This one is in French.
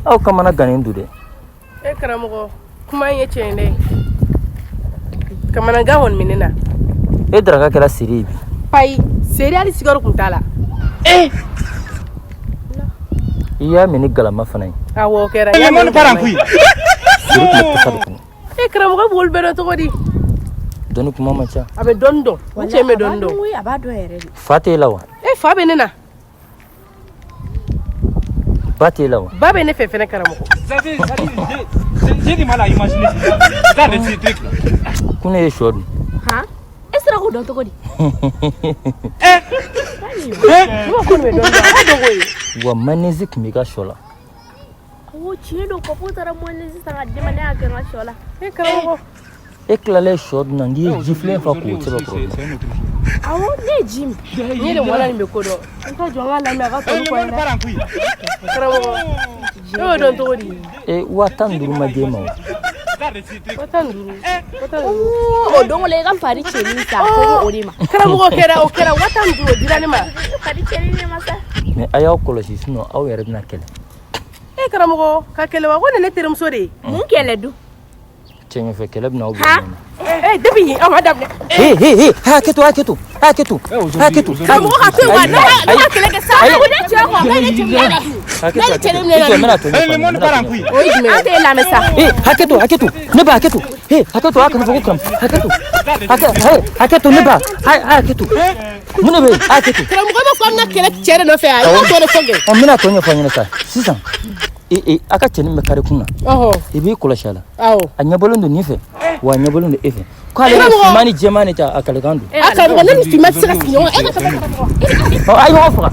aw kamana ganin du de e karamogo kuma ye chende kamana ga won minina e draga kala siri bi pai seri ali sigaro kuntala iya mini galama fanai awo kera ya mon parankuy siri kuma tasadu e karamogo bol bedo to godi doni kuma macha abe dondo wace me dondo oui abado ere fate lawa e fa be nena bate lawa babe ne fefene karamogo j'ai du mal à imaginer ça de ces trucs là kuna ye shodu ha esra ko don to godi mo ko me dondo ado goyi wa manizik miga shola o chiedo ko potara mo ne sanga de mane akena shola e karamogo e klale shodu na ngi jifle fa ko teba ko awo ne jim ni de wala ni me ko do ko jonga la me ga to ko ina parankuy karamogo o don to godi e wa tanduru majema watanduru o don le ga fari cheni sa ko o ma karamogo kera o kera watanduru dirani ma fari cheni ne masa me aya ko si sino aw yare na kele e karamogo ka kele wa wona ne tere musore mun kele du chenye fe kele na obo e debi o madam ha ketu karamogo ka to wa na kele ke sa ko ne che ko ne che ne tere ne le mon parankuy o ime ate la mesa haketu ne ba haketu haketu aka fugo kam haketu ne ba haketu mune be haketu karamogo ba ko na kele chere no fe ay ko ne foge on mina to nya fanya sa sisan aka cheni me kare kunna ibi kula shala awo anya bolondo ni fe wa nya bolondo efe ko ale mani jemani ta akale gandu aka ngo ne mi fi ma tsira sinyo e ka ta ayo fa